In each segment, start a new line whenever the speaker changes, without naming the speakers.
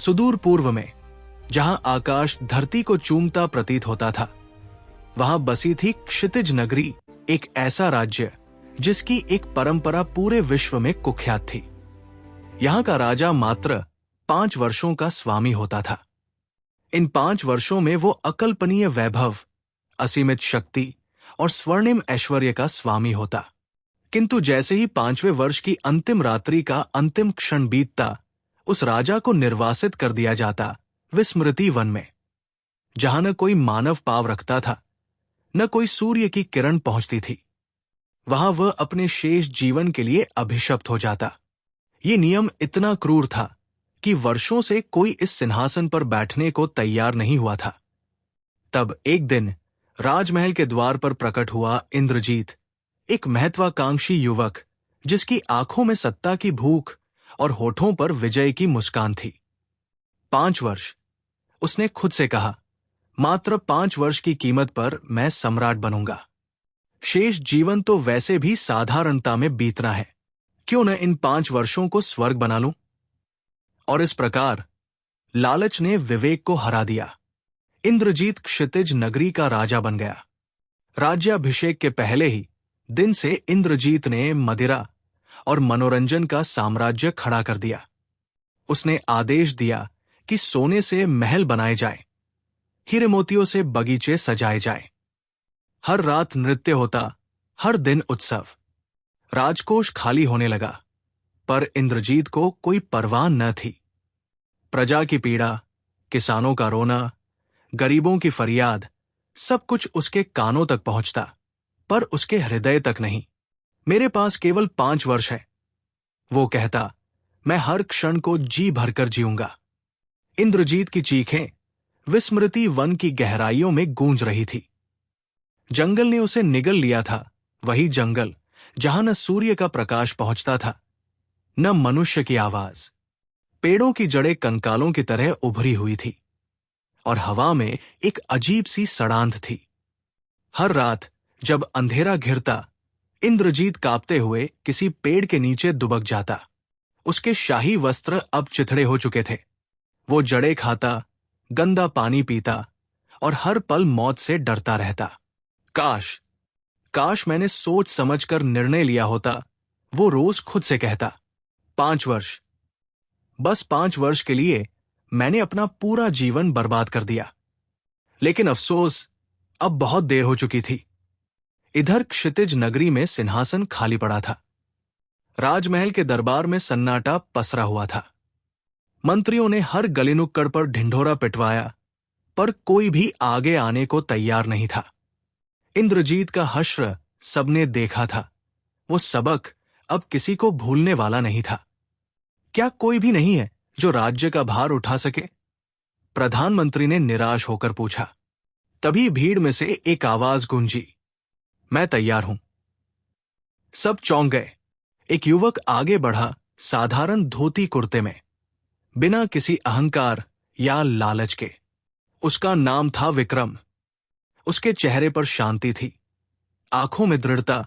सुदूर पूर्व में, जहां आकाश धरती को चूमता प्रतीत होता था, वहां बसी थी क्षितिज नगरी, एक ऐसा राज्य जिसकी एक परंपरा पूरे विश्व में कुख्यात थी। यहां का राजा मात्र 5 वर्षों का स्वामी होता था। इन 5 वर्षों में वो अकल्पनीय वैभव, असीमित शक्ति और स्वर्णिम ऐश्वर्य का स्वामी होता। किंतु जैसे ही 5वें वर्ष की अंतिम रात्रि का अंतिम क्षण बीतता, उस राजा को निर्वासित कर दिया जाता विस्मृति वन में, जहां न कोई मानव पांव रखता था, न कोई सूर्य की किरण पहुंचती थी। वहां वह अपने शेष जीवन के लिए अभिशप्त हो जाता। ये नियम इतना क्रूर था कि वर्षों से कोई इस सिंहासन पर बैठने को तैयार नहीं हुआ था। तब एक दिन राजमहल के द्वार पर प्रकट हुआ इंद्रजीत, एक महत्वाकांक्षी युवक जिसकी आंखों में सत्ता की भूख और होठों पर विजय की मुस्कान थी। 5 वर्ष, उसने खुद से कहा, मात्र 5 वर्ष की कीमत पर मैं सम्राट बनूंगा। शेष जीवन तो वैसे भी साधारणता में बीतना है, क्यों न इन 5 वर्षों को स्वर्ग बना लूं। और इस प्रकार लालच ने विवेक को हरा दिया। इंद्रजीत क्षितिज नगरी का राजा बन गया। राज्याभिषेक के पहले ही दिन से इंद्रजीत ने मदिरा और मनोरंजन का साम्राज्य खड़ा कर दिया। उसने आदेश दिया कि सोने से महल बनाए जाए, हीरे मोतियों से बगीचे सजाए जाए। हर रात नृत्य होता, हर दिन उत्सव। राजकोष खाली होने लगा, पर इंद्रजीत को कोई परवाह न थी। प्रजा की पीड़ा, किसानों का रोना, गरीबों की फरियाद, सब कुछ उसके कानों तक पहुंचता, पर उसके हृदय तक नहीं। मेरे पास केवल 5 वर्ष है, वो कहता। मैं हर क्षण को जी भरकर जीऊंगा। इंद्रजीत की चीखें विस्मृति वन की गहराइयों में गूंज रही थी। जंगल ने उसे निगल लिया था, वही जंगल जहां न सूर्य का प्रकाश पहुंचता था, न मनुष्य की आवाज। पेड़ों की जड़ें कंकालों की तरह उभरी हुई थी और हवा में एक अजीब सी सड़ांध थी। हर रात जब अंधेरा घिरता, इंद्रजीत कांपते हुए किसी पेड़ के नीचे दुबक जाता। उसके शाही वस्त्र अब चिथड़े हो चुके थे। वो जड़ें खाता, गंदा पानी पीता और हर पल मौत से डरता रहता। काश मैंने सोच समझकर निर्णय लिया होता, वो रोज खुद से कहता। 5 वर्ष, बस 5 वर्ष के लिए मैंने अपना पूरा जीवन बर्बाद कर दिया। लेकिन अफसोस, अब बहुत देर हो चुकी थी। इधर क्षितिज नगरी में सिंहासन खाली पड़ा था। राजमहल के दरबार में सन्नाटा पसरा हुआ था। मंत्रियों ने हर गली नुक्कड़ पर ढिंढोरा पिटवाया, पर कोई भी आगे आने को तैयार नहीं था। इंद्रजीत का हश्र सबने देखा था। वो सबक अब किसी को भूलने वाला नहीं था। क्या कोई भी नहीं है जो राज्य का भार उठा सके? प्रधानमंत्री ने निराश होकर पूछा। तभी भीड़ में से एक आवाज गूंजी, मैं तैयार हूं। सब चौंक गए। एक युवक आगे बढ़ा, साधारण धोती कुर्ते में, बिना किसी अहंकार या लालच के। उसका नाम था विक्रम। उसके चेहरे पर शांति थी, आंखों में दृढ़ता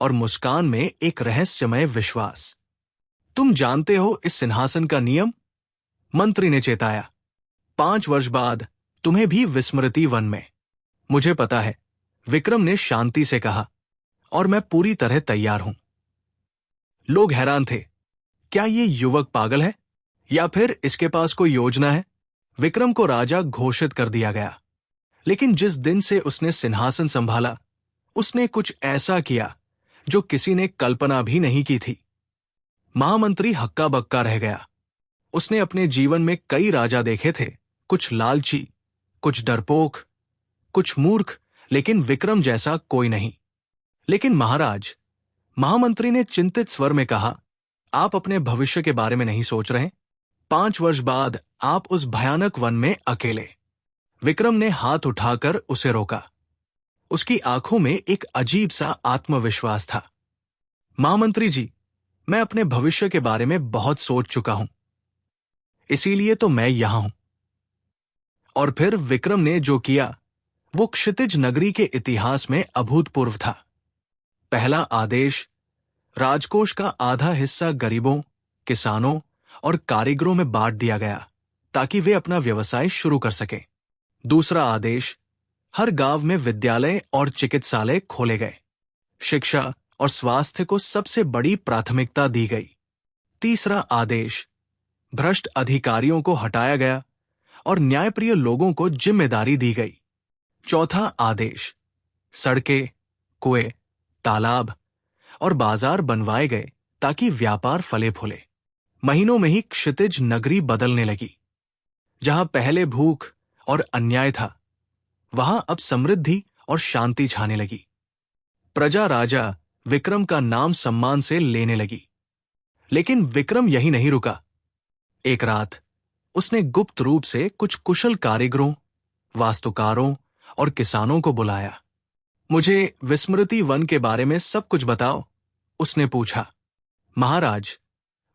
और मुस्कान में एक रहस्यमय विश्वास। तुम जानते हो इस सिंहासन का नियम? मंत्री ने चेताया। 5 वर्ष बाद तुम्हें भी विस्मृति वन में। मुझे पता है, विक्रम ने शांति से कहा, और मैं पूरी तरह तैयार हूं। लोग हैरान थे। क्या ये युवक पागल है या फिर इसके पास कोई योजना है? विक्रम को राजा घोषित कर दिया गया, लेकिन जिस दिन से उसने सिंहासन संभाला, उसने कुछ ऐसा किया जो किसी ने कल्पना भी नहीं की थी। महामंत्री हक्का बक्का रह गया। उसने अपने जीवन में कई राजा देखे थे, कुछ लालची, कुछ डरपोक, कुछ मूर्ख, लेकिन विक्रम जैसा कोई नहीं। लेकिन महाराज, महामंत्री ने चिंतित स्वर में कहा, आप अपने भविष्य के बारे में नहीं सोच रहे? 5 वर्ष बाद आप उस भयानक वन में अकेले। विक्रम ने हाथ उठाकर उसे रोका। उसकी आंखों में एक अजीब सा आत्मविश्वास था। महामंत्री जी, मैं अपने भविष्य के बारे में बहुत सोच चुका हूं, इसीलिए तो मैं यहां हूं। और फिर विक्रम ने जो किया, वो क्षितिज नगरी के इतिहास में अभूतपूर्व था। पहला आदेश, राजकोष का आधा हिस्सा गरीबों, किसानों और कारीगरों में बांट दिया गया। ताकि वे अपना व्यवसाय शुरू कर सकें। दूसरा आदेश, हर गांव में विद्यालय और चिकित्सालय खोले गए। शिक्षा और स्वास्थ्य को सबसे बड़ी प्राथमिकता दी गई। तीसरा आदेश, भ्रष्ट अधिकारियों को हटाया गया और न्यायप्रिय लोगों को जिम्मेदारी दी गई। चौथा आदेश, सड़कें, कुएं, तालाब और बाजार बनवाए गए ताकि व्यापार फले फूले। महीनों में ही क्षितिज नगरी बदलने लगी। जहां पहले भूख और अन्याय था, वहां अब समृद्धि और शांति छाने लगी। प्रजा राजा विक्रम का नाम सम्मान से लेने लगी। लेकिन विक्रम यही नहीं रुका। एक रात उसने गुप्त रूप से कुछ कुशल कारीगरों, वास्तुकारों और किसानों को बुलाया। मुझे विस्मृति वन के बारे में सब कुछ बताओ, उसने पूछा। महाराज,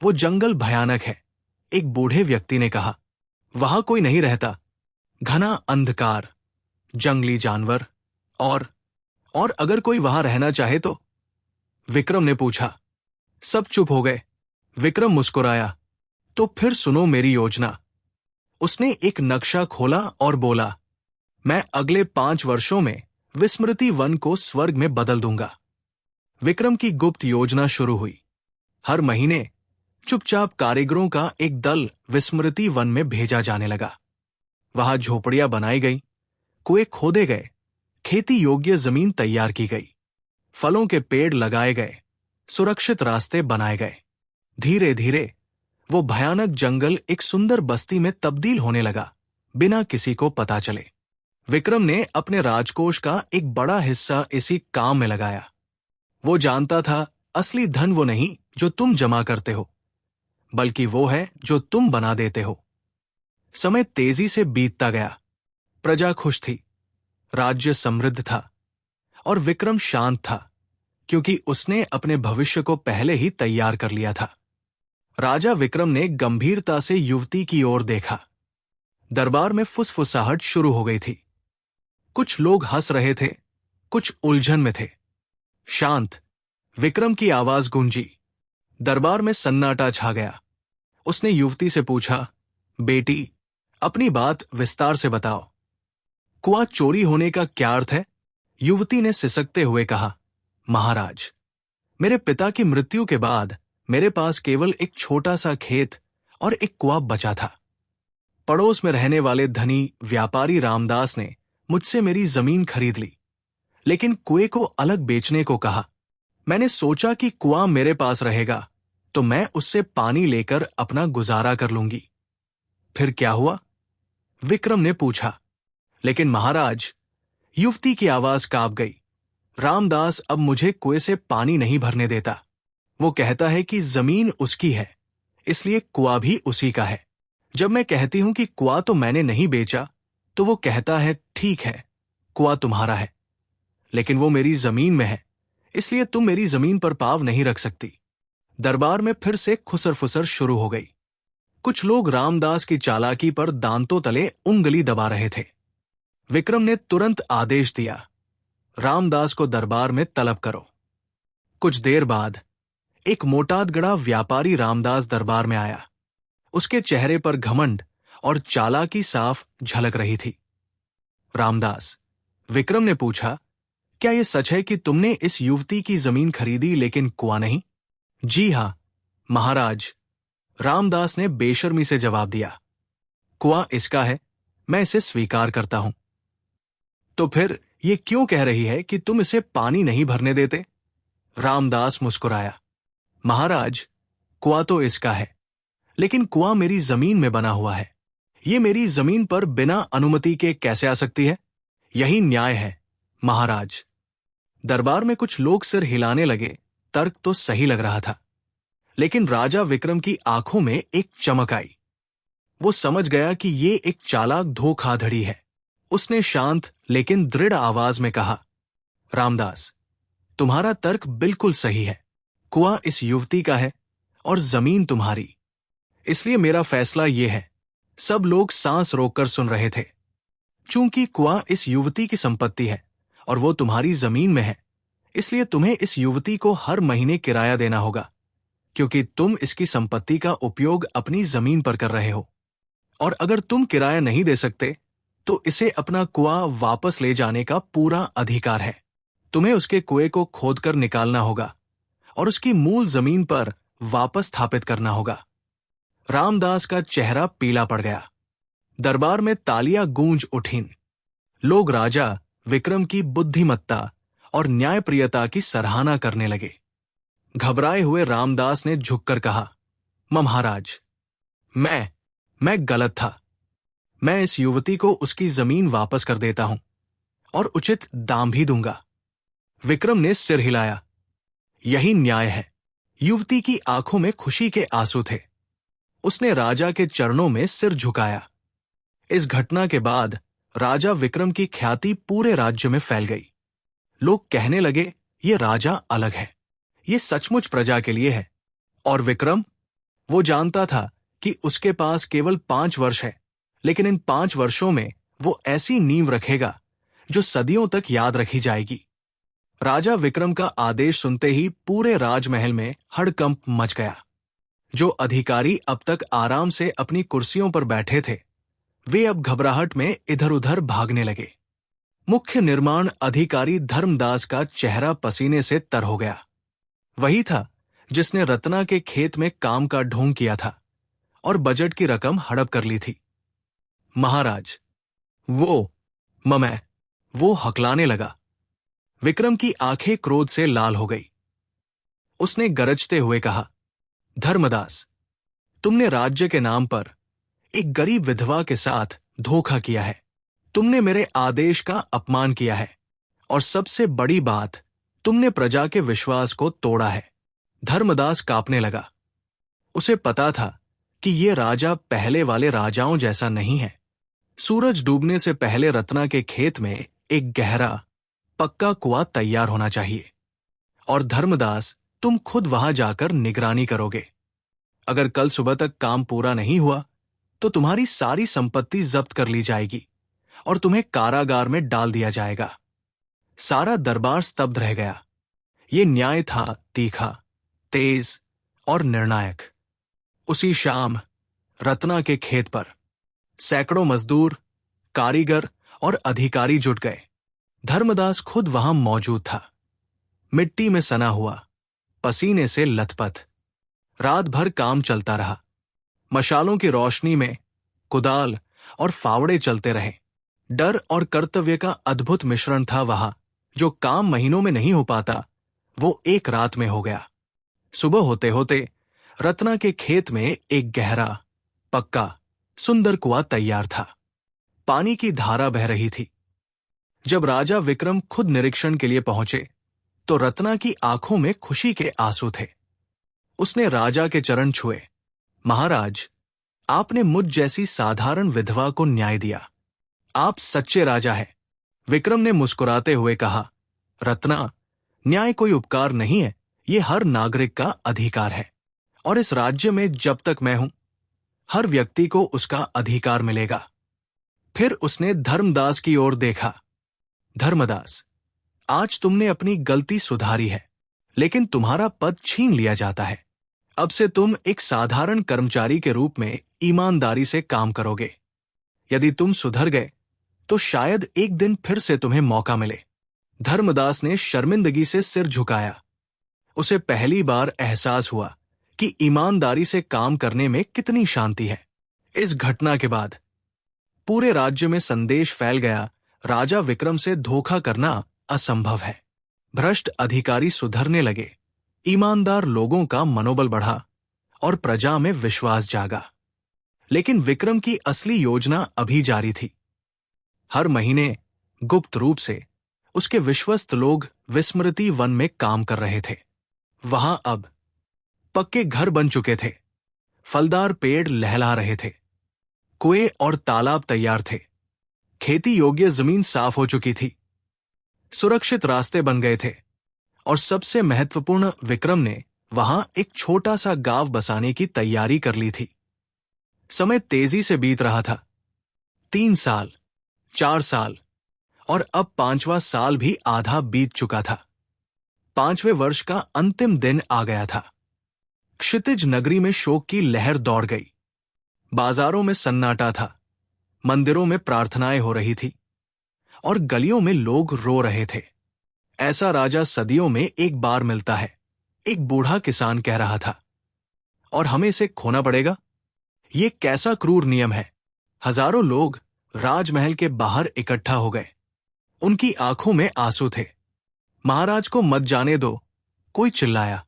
वो जंगल भयानक है, एक बूढ़े व्यक्ति ने कहा। वहां कोई नहीं रहता, घना अंधकार, जंगली जानवर और अगर कोई वहां रहना चाहे तो? विक्रम ने पूछा। सब चुप हो गए। विक्रम मुस्कुराया। तो फिर सुनो मेरी योजना। उसने एक नक्शा खोला और बोला, मैं अगले 5 वर्षों में विस्मृति वन को स्वर्ग में बदल दूंगा। विक्रम की गुप्त योजना शुरू हुई। हर महीने चुपचाप कारीगरों का एक दल विस्मृति वन में भेजा जाने लगा। वहां झोपड़ियां बनाई गई, कुएं खोदे गए, खेती योग्य जमीन तैयार की गई, फलों के पेड़ लगाए गए, सुरक्षित रास्ते बनाए गए। धीरे धीरे वो भयानक जंगल एक सुंदर बस्ती में तब्दील होने लगा, बिना किसी को पता चले। विक्रम ने अपने राजकोष का एक बड़ा हिस्सा इसी काम में लगाया। वो जानता था असली धन वो नहीं जो तुम जमा करते हो, बल्कि वो है जो तुम बना देते हो। समय तेजी से बीतता गया। प्रजा खुश थी, राज्य समृद्ध था और विक्रम शांत था, क्योंकि उसने अपने भविष्य को पहले ही तैयार कर लिया था। राजा विक्रम ने गंभीरता से युवती की ओर देखा। दरबार में फुसफुसाहट शुरू हो गई थी। कुछ लोग हंस रहे थे, कुछ उलझन में थे। शांत, विक्रम की आवाज गूंजी। दरबार में सन्नाटा छा गया। उसने युवती से पूछा, बेटी, अपनी बात विस्तार से बताओ। कुआं चोरी होने का क्या अर्थ है? युवती ने सिसकते हुए कहा, महाराज, मेरे पिता की मृत्यु के बाद मेरे पास केवल एक छोटा सा खेत और एक कुआं बचा था। पड़ोस में रहने वाले धनी व्यापारी रामदास ने मुझसे मेरी जमीन खरीद ली, लेकिन कुएं को अलग बेचने को कहा। मैंने सोचा कि कुआं मेरे पास रहेगा तो मैं उससे पानी लेकर अपना गुजारा कर लूंगी। फिर क्या हुआ? विक्रम ने पूछा। लेकिन महाराज, युवती की आवाज कांप गई, रामदास अब मुझे कुएं से पानी नहीं भरने देता। वो कहता है कि जमीन उसकी है, इसलिए कुआं भी उसी का है। जब मैं कहती हूं कि कुआं तो मैंने नहीं बेचा, तो वो कहता है, ठीक है, कुआं तुम्हारा है, लेकिन वो मेरी जमीन में है, इसलिए तुम मेरी जमीन पर पांव नहीं रख सकती। दरबार में फिर से खुसर फुसर शुरू हो गई। कुछ लोग रामदास की चालाकी पर दांतों तले उंगली दबा रहे थे। विक्रम ने तुरंत आदेश दिया, रामदास को दरबार में तलब करो। कुछ देर बाद एक मोटादगड़ा व्यापारी रामदास दरबार में आया। उसके चेहरे पर घमंड और चालाकी साफ झलक रही थी। रामदास, विक्रम ने पूछा, क्या यह सच है कि तुमने इस युवती की जमीन खरीदी लेकिन कुआं नहीं? जी हां, महाराज, रामदास ने बेशर्मी से जवाब दिया। कुआं इसका है, मैं इसे स्वीकार करता हूं। तो फिर ये क्यों कह रही है कि तुम इसे पानी नहीं भरने देते? रामदास मुस्कुराया। महाराज, कुआं तो इसका है, लेकिन कुआं मेरी जमीन में बना हुआ है। ये मेरी जमीन पर बिना अनुमति के कैसे आ सकती है? यही न्याय है, महाराज। दरबार में कुछ लोग सिर हिलाने लगे। तर्क तो सही लग रहा था, लेकिन राजा विक्रम की आंखों में एक चमक आई। वो समझ गया कि ये एक चालाक धोखाधड़ी है। उसने शांत लेकिन दृढ़ आवाज में कहा, रामदास, तुम्हारा तर्क बिल्कुल सही है। कुआं इस युवती का है और जमीन तुम्हारी। इसलिए मेरा फैसला यह है। सब लोग सांस रोककर सुन रहे थे। चूंकि कुआं इस युवती की संपत्ति है और वो तुम्हारी जमीन में है, इसलिए तुम्हें इस युवती को हर महीने किराया देना होगा, क्योंकि तुम इसकी संपत्ति का उपयोग अपनी जमीन पर कर रहे हो। और अगर तुम किराया नहीं दे सकते तो इसे अपना कुआं वापस ले जाने का पूरा अधिकार है। तुम्हें उसके कुएं को खोदकर निकालना होगा और उसकी मूल जमीन पर वापस स्थापित करना होगा। रामदास का चेहरा पीला पड़ गया। दरबार में तालियां गूंज उठीं। लोग राजा विक्रम की बुद्धिमत्ता और न्यायप्रियता की सराहना करने लगे। घबराए हुए रामदास ने झुककर कहा, महाराज, मैं गलत था। मैं इस युवती को उसकी जमीन वापस कर देता हूं और उचित दाम भी दूंगा। विक्रम ने सिर हिलाया। यही न्याय है। युवती की आंखों में खुशी के आंसू थे। उसने राजा के चरणों में सिर झुकाया। इस घटना के बाद राजा विक्रम की ख्याति पूरे राज्य में फैल गई। लोग कहने लगे, ये राजा अलग है, ये सचमुच प्रजा के लिए है। और विक्रम, वो जानता था कि उसके पास केवल 5 वर्ष है, लेकिन इन 5 वर्षों में वो ऐसी नींव रखेगा जो सदियों तक याद रखी जाएगी। राजा विक्रम का आदेश सुनते ही पूरे राजमहल में हड़कंप मच गया। जो अधिकारी अब तक आराम से अपनी कुर्सियों पर बैठे थे, वे अब घबराहट में इधर उधर भागने लगे। मुख्य निर्माण अधिकारी धर्मदास का चेहरा पसीने से तर हो गया। वही था जिसने रत्ना के खेत में काम का ढोंग किया था और बजट की रकम हड़प कर ली थी। महाराज, वो हकलाने लगा। विक्रम की आंखें क्रोध से लाल हो गई। उसने गरजते हुए कहा, धर्मदास, तुमने राज्य के नाम पर एक गरीब विधवा के साथ धोखा किया है। तुमने मेरे आदेश का अपमान किया है और सबसे बड़ी बात, तुमने प्रजा के विश्वास को तोड़ा है। धर्मदास कांपने लगा। उसे पता था कि ये राजा पहले वाले राजाओं जैसा नहीं है। सूरज डूबने से पहले रत्ना के खेत में एक गहरा पक्का कुआं तैयार होना चाहिए और धर्मदास, तुम खुद वहां जाकर निगरानी करोगे। अगर कल सुबह तक काम पूरा नहीं हुआ तो तुम्हारी सारी संपत्ति जब्त कर ली जाएगी और तुम्हें कारागार में डाल दिया जाएगा। सारा दरबार स्तब्ध रह गया। ये न्याय था तीखा, तेज और निर्णायक। उसी शाम रत्ना के खेत पर सैकड़ों मजदूर, कारीगर और अधिकारी जुट गए। धर्मदास खुद वहां मौजूद था, मिट्टी में सना हुआ, पसीने से लथपथ। रात भर काम चलता रहा। मशालों की रोशनी में कुदाल और फावड़े चलते रहे। डर और कर्तव्य का अद्भुत मिश्रण था वहां। जो काम महीनों में नहीं हो पाता, वो एक रात में हो गया। सुबह होते होते रत्ना के खेत में एक गहरा, पक्का, सुंदर कुआं तैयार था। पानी की धारा बह रही थी। जब राजा विक्रम खुद निरीक्षण के लिए पहुंचे तो रत्ना की आंखों में खुशी के आंसू थे। उसने राजा के चरण छुए। महाराज, आपने मुझ जैसी साधारण विधवा को न्याय दिया। आप सच्चे राजा हैं। विक्रम ने मुस्कुराते हुए कहा, रत्ना, न्याय कोई उपकार नहीं है, ये हर नागरिक का अधिकार है और इस राज्य में जब तक मैं हूं, हर व्यक्ति को उसका अधिकार मिलेगा। फिर उसने धर्मदास की ओर देखा। धर्मदास, आज तुमने अपनी गलती सुधारी है, लेकिन तुम्हारा पद छीन लिया जाता है। अब से तुम एक साधारण कर्मचारी के रूप में ईमानदारी से काम करोगे। यदि तुम सुधर गए तो शायद एक दिन फिर से तुम्हें मौका मिले। धर्मदास ने शर्मिंदगी से सिर झुकाया। उसे पहली बार एहसास हुआ कि ईमानदारी से काम करने में कितनी शांति है। इस घटना के बाद पूरे राज्य में संदेश फैल गया, राजा विक्रम से धोखा करना असंभव है। भ्रष्ट अधिकारी सुधरने लगे, ईमानदार लोगों का मनोबल बढ़ा और प्रजा में विश्वास जागा। लेकिन विक्रम की असली योजना अभी जारी थी। हर महीने गुप्त रूप से उसके विश्वस्त लोग विस्मृति वन में काम कर रहे थे। वहां अब पक्के घर बन चुके थे, फलदार पेड़ लहला रहे थे, कुएं और तालाब तैयार थे, खेती योग्य जमीन साफ हो चुकी थी, सुरक्षित रास्ते बन गए थे और सबसे महत्वपूर्ण, विक्रम ने वहां एक छोटा सा गांव बसाने की तैयारी कर ली थी। समय तेजी से बीत रहा था। 3 साल, 4 साल और अब 5वां साल भी आधा बीत चुका था। 5वें वर्ष का अंतिम दिन आ गया था। क्षितिज नगरी में शोक की लहर दौड़ गई। बाजारों में सन्नाटा था, मंदिरों में प्रार्थनाएं हो रही थी और गलियों में लोग रो रहे थे। ऐसा राजा सदियों में एक बार मिलता है, एक बूढ़ा किसान कह रहा था। और हमें इसे खोना पड़ेगा? ये कैसा क्रूर नियम है। हजारों लोग राजमहल के बाहर इकट्ठा हो गए। उनकी आंखों में आंसू थे। महाराज को मत जाने दो, कोई चिल्लाया।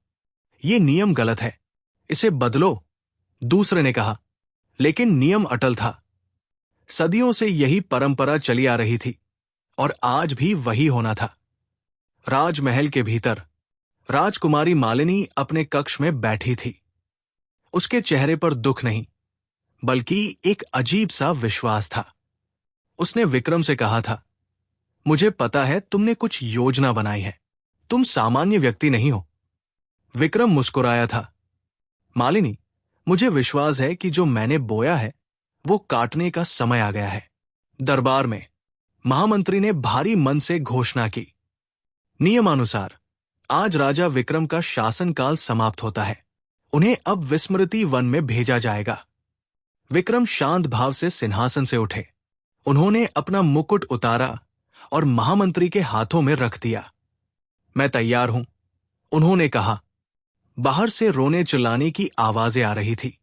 ये नियम गलत है, इसे बदलो, दूसरे ने कहा। लेकिन नियम अटल था। सदियों से यही परंपरा चली आ रही थी और आज भी वही होना था। राजमहल के भीतर राजकुमारी मालिनी अपने कक्ष में बैठी थी। उसके चेहरे पर दुख नहीं, बल्कि एक अजीब सा विश्वास था। उसने विक्रम से कहा था, मुझे पता है तुमने कुछ योजना बनाई है, तुम सामान्य व्यक्ति नहीं हो। विक्रम मुस्कुराया था। मालिनी, मुझे विश्वास है कि जो मैंने बोया है वो काटने का समय आ गया है। दरबार में महामंत्री ने भारी मन से घोषणा की, नियमानुसार आज राजा विक्रम का शासनकाल समाप्त होता है। उन्हें अब विस्मृति वन में भेजा जाएगा। विक्रम शांत भाव से सिंहासन से उठे। उन्होंने अपना मुकुट उतारा और महामंत्री के हाथों में रख दिया। मैं तैयार हूं, उन्होंने कहा। बाहर से रोने चिल्लाने की आवाजें आ रही थी।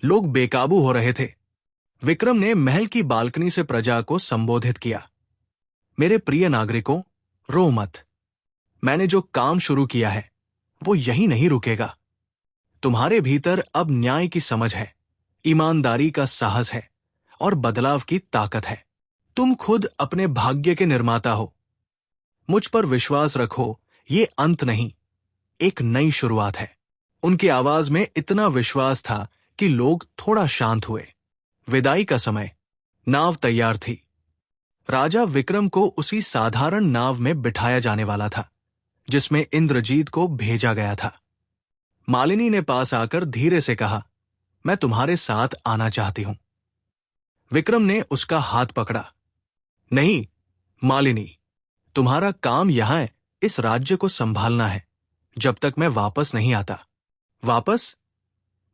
लोग बेकाबू हो रहे थे। विक्रम ने महल की बालकनी से प्रजा को संबोधित किया, मेरे प्रिय नागरिकों, रो मत। मैंने जो काम शुरू किया है वो यहीं नहीं रुकेगा। तुम्हारे भीतर अब न्याय की समझ है, ईमानदारी का साहस है और बदलाव की ताकत है। तुम खुद अपने भाग्य के निर्माता हो। मुझ पर विश्वास रखो, ये अंत नहीं, एक नई शुरुआत है। उनकी आवाज में इतना विश्वास था कि लोग थोड़ा शांत हुए। विदाई का समय। नाव तैयार थी। राजा विक्रम को उसी साधारण नाव में बिठाया जाने वाला था जिसमें इंद्रजीत को भेजा गया था। मालिनी ने पास आकर धीरे से कहा, मैं तुम्हारे साथ आना चाहती हूं। विक्रम ने उसका हाथ पकड़ा। नहीं मालिनी, तुम्हारा काम यहां है, इस राज्य को संभालना है जब तक मैं वापस नहीं आता। वापस?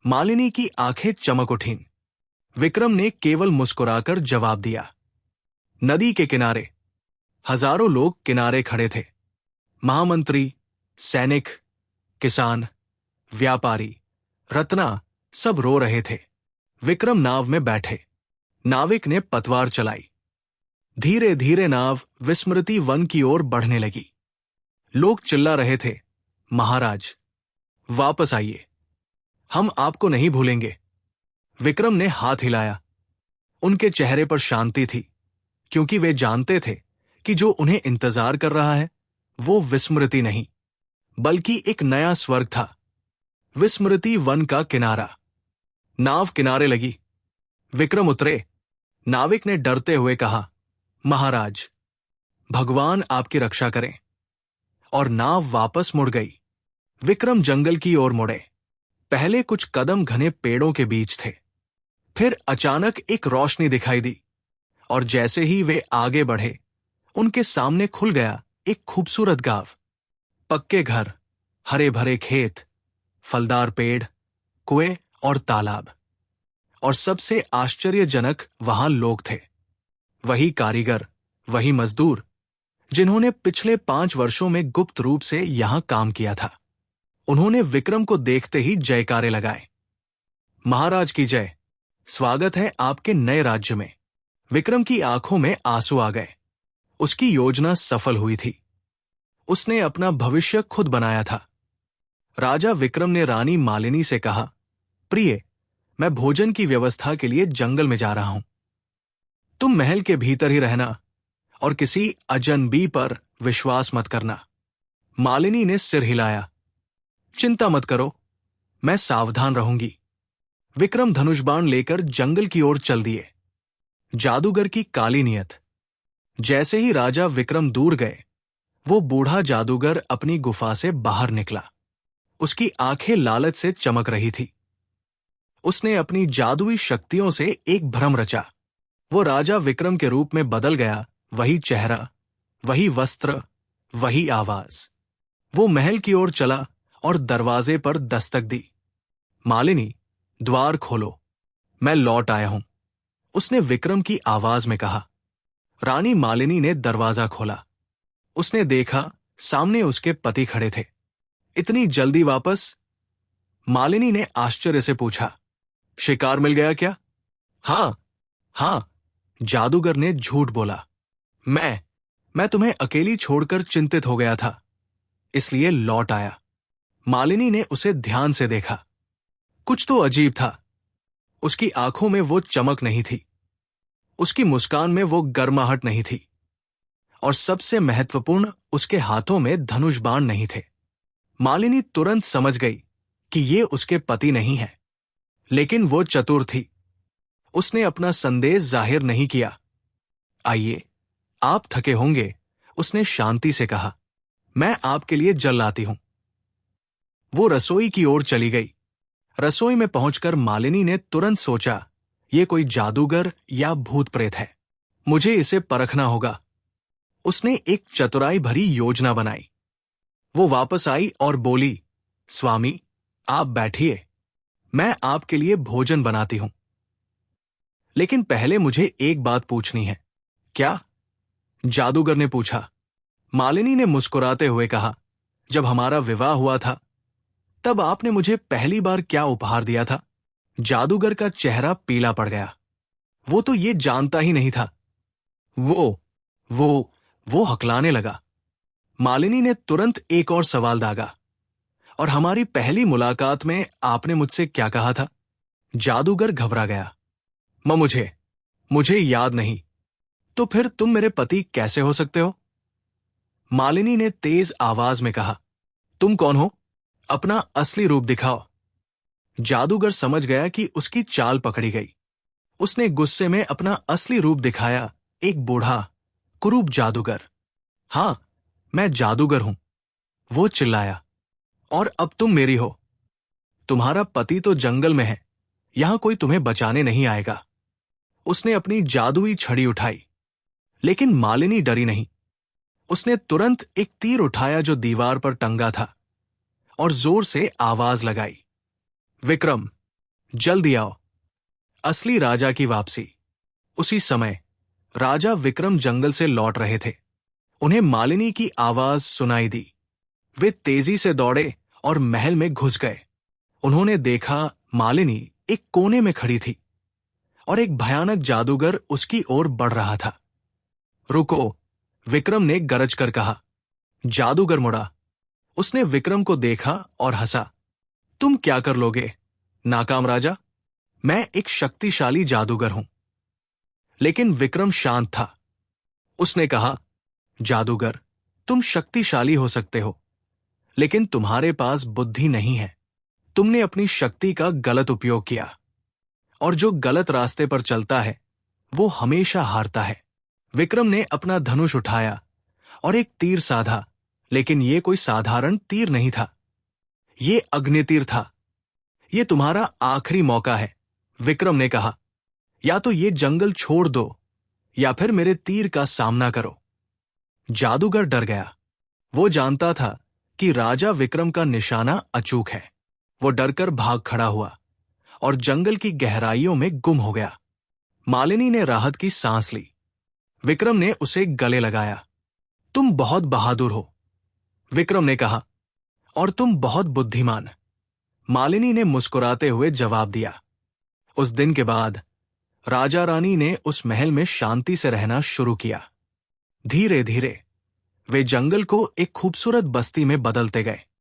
मालिनी की आंखें चमक उठीं। विक्रम ने केवल मुस्कुराकर जवाब दिया। नदी के किनारे हजारों लोग किनारे खड़े थे। महामंत्री, सैनिक, किसान, व्यापारी, रत्ना, सब रो रहे थे। विक्रम नाव में बैठे। नाविक ने पतवार चलाई। धीरे धीरे नाव विस्मृति वन की ओर बढ़ने लगी। लोग चिल्ला रहे थे, महाराज वापस आइए, हम आपको नहीं भूलेंगे। विक्रम ने हाथ हिलाया। उनके चेहरे पर शांति थी, क्योंकि वे जानते थे कि जो उन्हें इंतजार कर रहा है वो विस्मृति नहीं, बल्कि एक नया स्वर्ग था। विस्मृति वन का किनारा। नाव किनारे लगी। विक्रम उतरे। नाविक ने डरते हुए कहा, महाराज, भगवान आपकी रक्षा करें। और नाव वापस मुड़ गई। विक्रम जंगल की ओर मुड़े। पहले कुछ कदम घने पेड़ों के बीच थे। फिर अचानक एक रोशनी दिखाई दी और जैसे ही वे आगे बढ़े, उनके सामने खुल गया एक खूबसूरत गांव। पक्के घर, हरे भरे खेत, फलदार पेड़, कुएं और तालाब। और सबसे आश्चर्यजनक वहां लोग थे। वही कारीगर, वही मजदूर जिन्होंने पिछले 5 वर्षों में गुप्त रूप से यहां काम किया था। उन्होंने विक्रम को देखते ही जयकारे लगाए। महाराज की जय, स्वागत है आपके नए राज्य में। विक्रम की आंखों में आंसू आ गए। उसकी योजना सफल हुई थी। उसने अपना भविष्य खुद बनाया था। राजा विक्रम ने रानी मालिनी से कहा, प्रिय, मैं भोजन की व्यवस्था के लिए जंगल में जा रहा हूं। तुम महल के भीतर ही रहना और किसी अजनबी पर विश्वास मत करना। मालिनी ने सिर हिलाया। चिंता मत करो, मैं सावधान रहूंगी। विक्रम धनुष बाण लेकर जंगल की ओर चल दिए। जादूगर की काली नियत। जैसे ही राजा विक्रम दूर गए, वो बूढ़ा जादूगर अपनी गुफा से बाहर निकला। उसकी आंखें लालच से चमक रही थी। उसने अपनी जादुई शक्तियों से एक भ्रम रचा। वो राजा विक्रम के रूप में बदल गया। वही चेहरा, वही वस्त्र, वही आवाज। वो महल की ओर चला और दरवाजे पर दस्तक दी। मालिनी, द्वार खोलो। मैं लौट आया हूं, उसने विक्रम की आवाज में कहा। रानी मालिनी ने दरवाजा खोला। उसने देखा सामने उसके पति खड़े थे। इतनी जल्दी वापस? मालिनी ने आश्चर्य से पूछा। शिकार मिल गया क्या? हाँ, हाँ, जादूगर ने झूठ बोला। मैं तुम्हें अकेली छोड़कर चिंतित हो गया था, इसलिए लौट आया। मालिनी ने उसे ध्यान से देखा। कुछ तो अजीब था। उसकी आंखों में वो चमक नहीं थी, उसकी मुस्कान में वो गर्माहट नहीं थी, और सबसे महत्वपूर्ण, उसके हाथों में धनुष बाण नहीं थे। मालिनी तुरंत समझ गई कि ये उसके पति नहीं है, लेकिन वो चतुर थी। उसने अपना संदेश जाहिर नहीं किया। आइए, आप थके होंगे, उसने शांति से कहा। मैं आपके लिए जल लाती हूं। वो रसोई की ओर चली गई। रसोई में पहुंचकर मालिनी ने तुरंत सोचा, ये कोई जादूगर या भूत प्रेत है, मुझे इसे परखना होगा। उसने एक चतुराई भरी योजना बनाई। वो वापस आई और बोली, स्वामी, आप बैठिए, मैं आपके लिए भोजन बनाती हूं। लेकिन पहले मुझे एक बात पूछनी है। क्या? जादूगर ने पूछा। मालिनी ने मुस्कुराते हुए कहा, जब हमारा विवाह हुआ था, तब आपने मुझे पहली बार क्या उपहार दिया था? जादूगर का चेहरा पीला पड़ गया। वो तो ये जानता ही नहीं था। वो हकलाने लगा। मालिनी ने तुरंत एक और सवाल दागा। और हमारी पहली मुलाकात में आपने मुझसे क्या कहा था? जादूगर घबरा गया। मुझे याद नहीं। तो फिर तुम मेरे पति कैसे हो सकते हो? मालिनी ने तेज आवाज में कहा, तुम कौन हो? अपना असली रूप दिखाओ। जादूगर समझ गया कि उसकी चाल पकड़ी गई। उसने गुस्से में अपना असली रूप दिखाया, एक बूढ़ा, कुरूप जादूगर। हां, मैं जादूगर हूं, वो चिल्लाया। और अब तुम मेरी हो। तुम्हारा पति तो जंगल में है, यहां कोई तुम्हें बचाने नहीं आएगा। उसने अपनी जादुई छड़ी उठाई, लेकिन मालिनी डरी नहीं। उसने तुरंत एक तीर उठाया जो दीवार पर टंगा था, और जोर से आवाज लगाई, विक्रम, जल्दी आओ। असली राजा की वापसी। उसी समय राजा विक्रम जंगल से लौट रहे थे। उन्हें मालिनी की आवाज सुनाई दी। वे तेजी से दौड़े और महल में घुस गए। उन्होंने देखा मालिनी एक कोने में खड़ी थी और एक भयानक जादूगर उसकी ओर बढ़ रहा था। रुको, विक्रम ने गरज कर कहा। जादूगर मुड़ा। उसने विक्रम को देखा और हंसा। तुम क्या कर लोगे, नाकाम राजा? मैं एक शक्तिशाली जादूगर हूं। लेकिन विक्रम शांत था। उसने कहा, जादूगर, तुम शक्तिशाली हो सकते हो, लेकिन तुम्हारे पास बुद्धि नहीं है। तुमने अपनी शक्ति का गलत उपयोग किया, और जो गलत रास्ते पर चलता है वो हमेशा हारता है। विक्रम ने अपना धनुष उठाया और एक तीर साधा, लेकिन यह कोई साधारण तीर नहीं था। ये अग्नितीर था। ये तुम्हारा आखिरी मौका है, विक्रम ने कहा। या तो ये जंगल छोड़ दो, या फिर मेरे तीर का सामना करो। जादूगर डर गया। वो जानता था कि राजा विक्रम का निशाना अचूक है। वो डरकर भाग खड़ा हुआ और जंगल की गहराइयों में गुम हो गया। मालिनी ने राहत की सांस ली। विक्रम ने उसे गले लगाया। तुम बहुत बहादुर हो, विक्रम ने कहा, और तुम बहुत बुद्धिमान। मालिनी ने मुस्कुराते हुए जवाब दिया। उस दिन के बाद राजा रानी ने उस महल में शांति से रहना शुरू किया। धीरे धीरे वे जंगल को एक खूबसूरत बस्ती में बदलते गए।